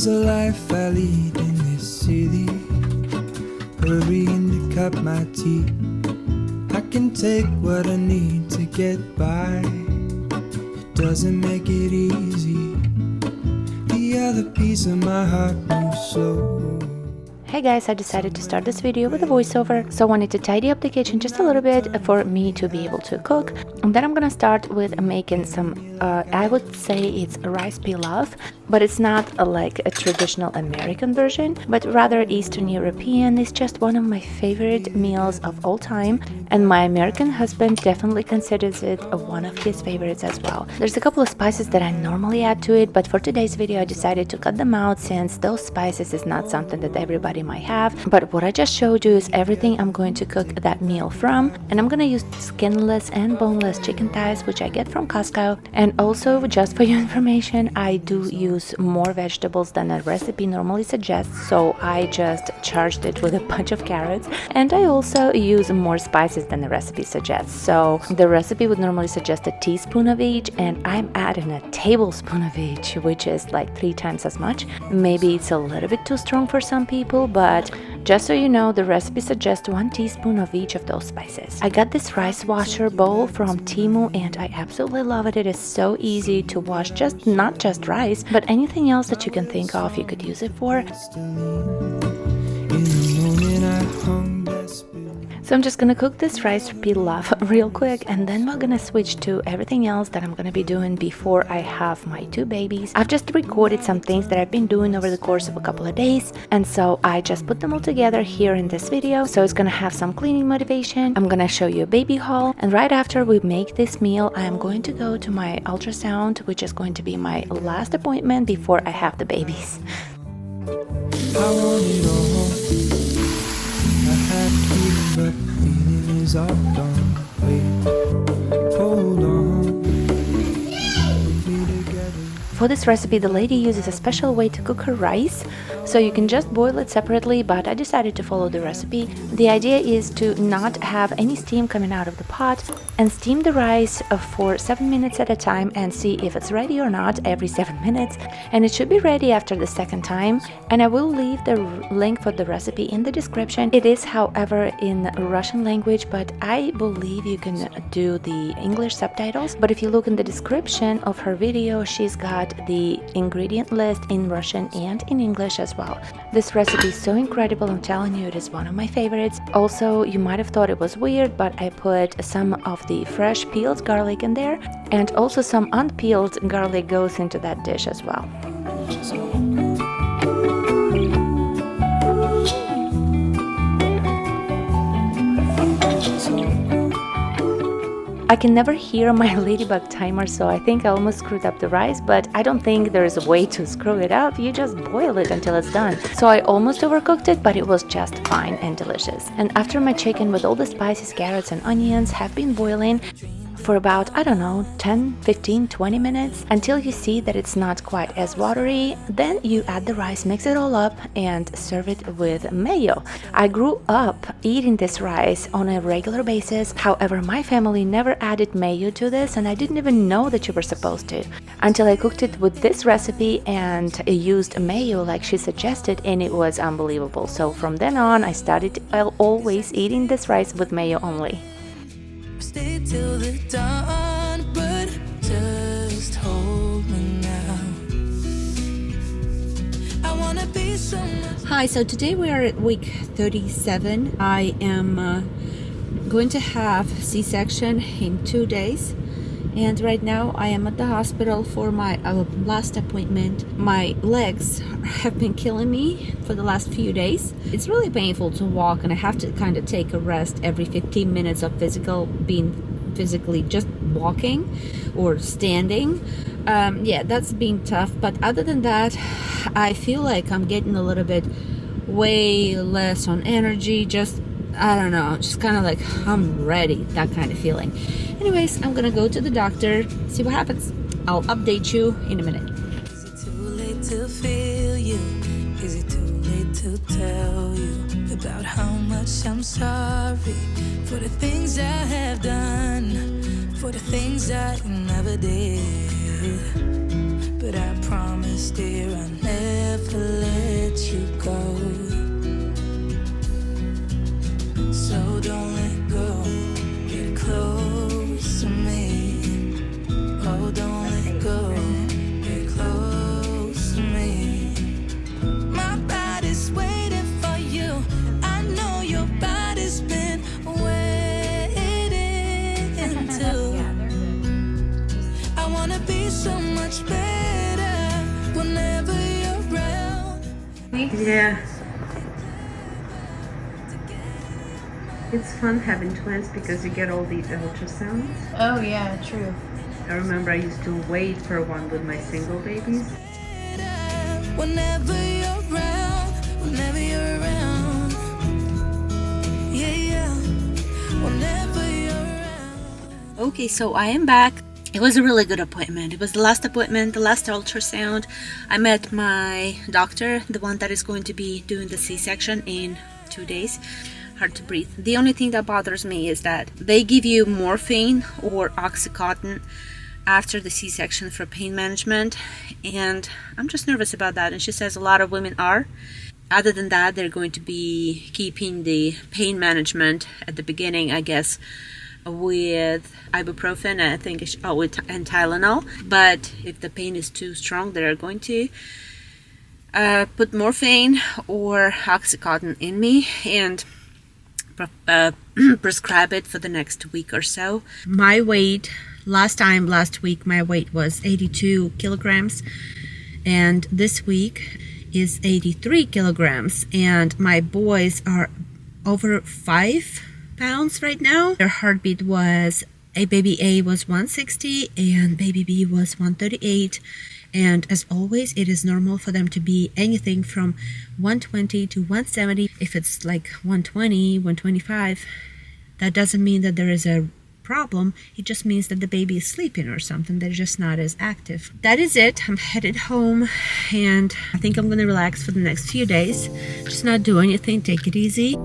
is the life I lead in this city, hurrying to cut my teeth. I can take what I need to get by. It doesn't make it easy. The other piece of my heart moves slow. Hey guys, I decided to start this video with a voiceover, so I wanted to tidy up the kitchen just a little bit for me to be able to cook. And then I'm gonna start with making some, I would say it's rice pilaf, but it's not like a traditional American version, but rather Eastern European. It's just one of my favorite meals of all time, and my American husband definitely considers it one of his favorites as well. There's a couple of spices that I normally add to it, but for today's video I decided to cut them out since those spices is not something that everybody might have. But what I just showed you is everything I'm going to cook that meal from, and I'm gonna use skinless and boneless chicken thighs, which I get from Costco. And also, just for your information, I do use more vegetables than the recipe normally suggests, so I just charged it with a bunch of carrots. And I also use more spices than the recipe suggests, so the recipe would normally suggest a teaspoon of each, and I'm adding a tablespoon of each, which is like 3 times as much. Maybe it's a little bit too strong for some people, but just so you know, the recipe suggests 1 teaspoon of each of those spices. I got this rice washer bowl from Temu and I absolutely love it. It is so easy to wash not just rice, but anything else that you can think of you could use it for. So I'm just gonna cook this rice pilaf real quick, and then we're gonna switch to everything else that I'm gonna be doing before I have my 2 babies. I've just recorded some things that I've been doing over the course of a couple of days, and so I just put them all together here in this video. So it's gonna have some cleaning motivation. I'm gonna show you a baby haul, and right after we make this meal, I am going to go to my ultrasound, which is going to be my last appointment before I have the babies. I want it all. I had feeling, but the feeling is all gone. Wait, hold on. Put me together. For this recipe, the lady uses a special way to cook her rice, so you can just boil it separately, but I decided to follow the recipe. The idea is to not have any steam coming out of the pot and steam the rice for 7 minutes at a time and see if it's ready or not every 7 minutes, and it should be ready after the 2nd time. And I will leave the link for the recipe in the description. It is, however, in Russian language, but I believe you can do the English subtitles. But if you look in the description of her video, she's got the ingredient list in Russian and in English as well. This recipe is so incredible, I'm telling you, it is one of my favorites. Also, you might have thought it was weird, but I put some of the fresh peeled garlic in there, and also some unpeeled garlic goes into that dish as well. I can never hear my ladybug timer, so I think I almost screwed up the rice, but I don't think there's a way to screw it up. You just boil it until it's done. So I almost overcooked it, but it was just fine and delicious. And after my chicken with all the spices, carrots and onions have been boiling for about, I don't know, 10, 15, 20 minutes until you see that it's not quite as watery. Then you add the rice, mix it all up and serve it with mayo. I grew up eating this rice on a regular basis. However, my family never added mayo to this, and I didn't even know that you were supposed to until I cooked it with this recipe and used mayo like she suggested, and it was unbelievable. So from then on, I started always eating this rice with mayo only. Stay till the dawn, but just hold me now. I wanna be someone. Hi, so today we are at week 37. I am going to have C-section in 2 days, and right now I am at the hospital for my last appointment. My legs have been killing me for the last few days. It's really painful to walk, and I have to kind of take a rest every 15 minutes of physically just walking or standing. Yeah, that's been tough, but other than that, I feel like I'm getting a little bit way less on energy. Just, I don't know, just kind of like I'm ready, that kind of feeling. Anyways, I'm gonna go to the doctor, see what happens. I'll update you in a minute. Is it too late to feel you? Is it too late to tell you about how much I'm sorry for the things I have done, for the things I never did? But I promise, dear, I'll never let you go. So don't let go, get close to me. Oh, don't let go, get close to me. My body's waiting for you. I know your body's been waiting too. I wanna be so much better whenever you're around. Yeah. It's fun having twins because you get all the ultrasounds. Oh yeah, true. I remember I used to wait for one with my single babies. Whenever you're around, whenever you're around. Yeah, yeah. Whenever you're around. Okay, so I am back. It was a really good appointment. It was the last appointment, the last ultrasound. I met my doctor, the one that is going to be doing the C-section in 2 days. Hard to breathe. The only thing that bothers me is that they give you morphine or Oxycontin after the C-section for pain management, and I'm just nervous about that, and she says a lot of women are. Other than that, they're going to be keeping the pain management at the beginning, I guess, with ibuprofen, I think, and Tylenol. But if the pain is too strong, they're going to put morphine or Oxycontin in me and prescribe it for the next week or so. My weight, last week, my weight was 82 kilograms, and this week is 83 kilograms, and my boys are over 5 pounds right now. Their heartbeat was, baby A was 160 and baby B was 138. And as always, it is normal for them to be anything from 120 to 170. If it's like 120, 125, that doesn't mean that there is a problem. It just means that the baby is sleeping or something. They're just not as active. That is it. I'm headed home, and I think I'm going to relax for the next few days. Just not do anything. Take it easy.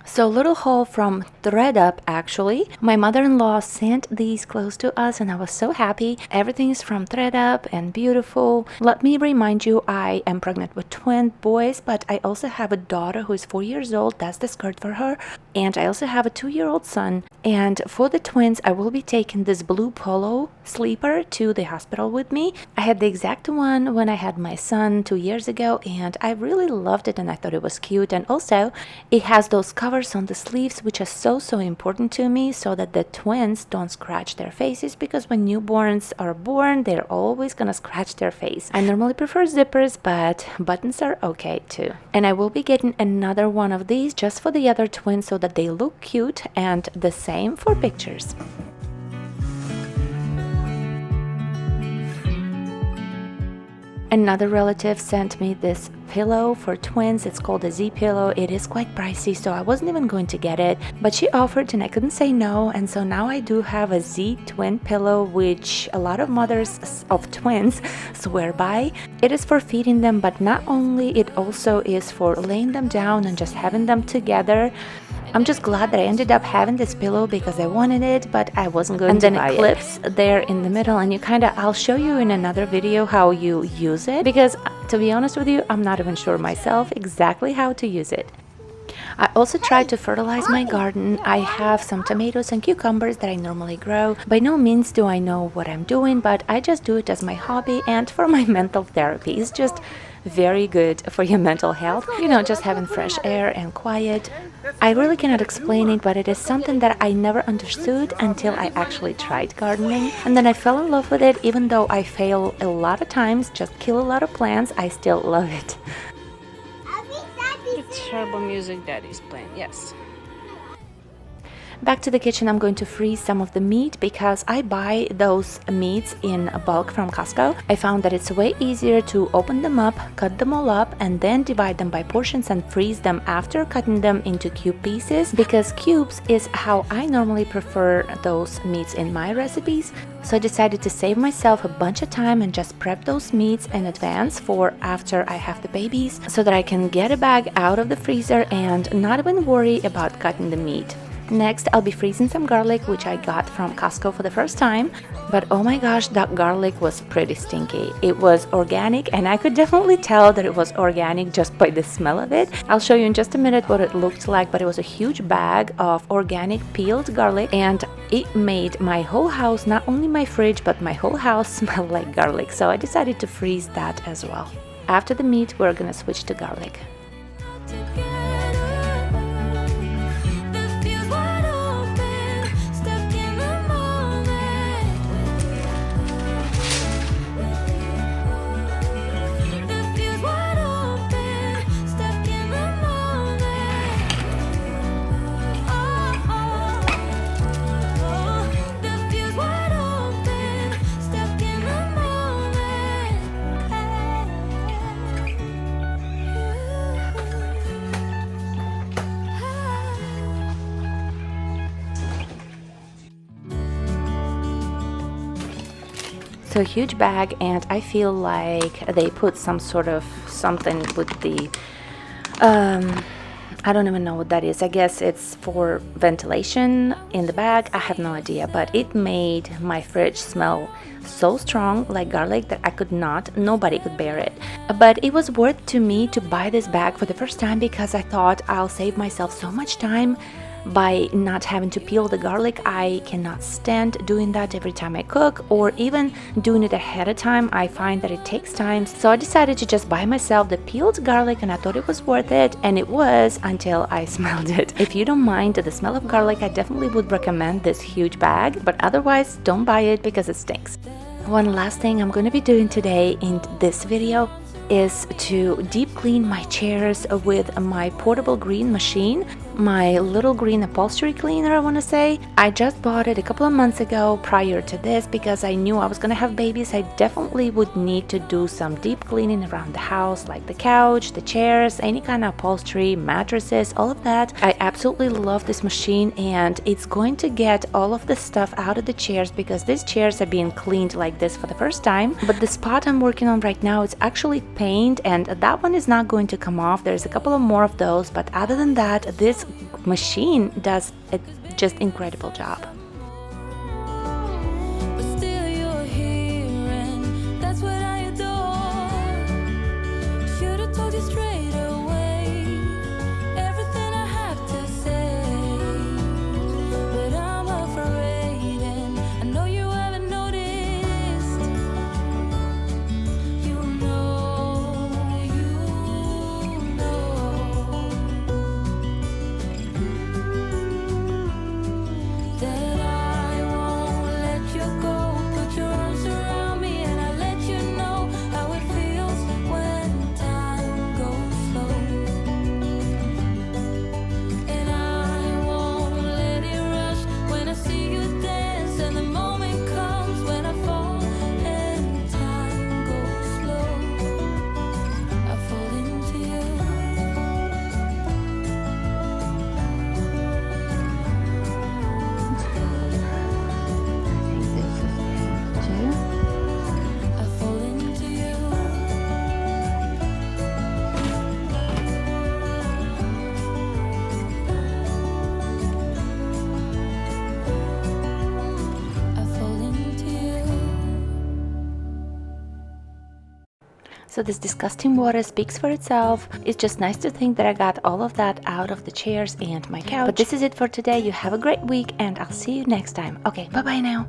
So little haul from ThredUp actually. My mother-in-law sent these clothes to us and I was so happy. Everything is from ThredUp and beautiful. Let me remind you, I am pregnant with twin boys, but I also have a daughter who is 4 years old. That's the skirt for her. And I also have a 2-year-old son. And for the twins, I will be taking this blue polo sleeper to the hospital with me. I had the exact one when I had my son 2 years ago, and I really loved it and I thought it was cute. And also it has those covers on the sleeves, which is so important to me, so that the twins don't scratch their faces, because when newborns are born, they're always gonna scratch their face. I normally prefer zippers, but buttons are okay too. And I will be getting another one of these just for the other twins so that they look cute, and the same for pictures. Another relative sent me this pillow for twins. It's called a Z pillow. It is quite pricey, so I wasn't even going to get it, but she offered and I couldn't say no, and so now I do have a Z twin pillow, which a lot of mothers of twins swear by. It is for feeding them, but not only, it also is for laying them down and just having them together. I'm just glad that I ended up having this pillow because I wanted it, but I wasn't going to buy it. And then it clips there in the middle, and I'll show you in another video how you use it, because to be honest with you, I'm not even sure myself exactly how to use it. I also tried to fertilize my garden. I have some tomatoes and cucumbers that I normally grow. By no means do I know what I'm doing, but I just do it as my hobby and for my mental therapy. It's just very good for your mental health, just having fresh air and quiet. I really cannot explain it, but it is something that I never understood until I actually tried gardening, and then I fell in love with it. Even though I fail a lot of times, just kill a lot of plants, I still love it. It's terrible music Daddy's playing, yes. Back to the kitchen, I'm going to freeze some of the meat because I buy those meats in bulk from Costco. I found that it's way easier to open them up, cut them all up, and then divide them by portions and freeze them after cutting them into cube pieces, because cubes is how I normally prefer those meats in my recipes. So I decided to save myself a bunch of time and just prep those meats in advance for after I have the babies, so that I can get a bag out of the freezer and not even worry about cutting the meat. Next, I'll be freezing some garlic, which I got from Costco for the first time. But oh my gosh, that garlic was pretty stinky. It was organic, and I could definitely tell that it was organic just by the smell of it. I'll show you in just a minute what it looked like, but it was a huge bag of organic peeled garlic, and it made my whole house, not only my fridge, but my whole house smell like garlic. So I decided to freeze that as well. After the meat, we're gonna switch to garlic. So a huge bag, and I feel like they put some sort of something with the I don't even know what that is. I guess it's for ventilation in the bag. I have no idea, but it made my fridge smell so strong like garlic that nobody could bear it. But it was worth to me to buy this bag for the first time, because I thought I'll save myself so much time by not having to peel the garlic. I cannot stand doing that every time I cook, or even doing it ahead of time. I find that it takes time, so I decided to just buy myself the peeled garlic, and I thought it was worth it, and it was until I smelled it. If you don't mind the smell of garlic, I definitely would recommend this huge bag, but otherwise don't buy it because it stinks. One last thing I'm going to be doing today in this video is to deep clean my chairs with my portable green machine, my little green upholstery cleaner, I want to say. I just bought it a couple of months ago prior to this, because I knew I was going to have babies. I definitely would need to do some deep cleaning around the house, like the couch, the chairs, any kind of upholstery, mattresses, all of that. I absolutely love this machine, and it's going to get all of the stuff out of the chairs, because these chairs are being cleaned like this for the first time. But the spot I'm working on right now is actually paint, and that one is not going to come off. There's a couple of more of those, but other than that, this machine does a just incredible job. So this disgusting water speaks for itself. It's just nice to think that I got all of that out of the chairs and my couch. But this is it for today. You have a great week, and I'll see you next time. Okay, bye-bye now.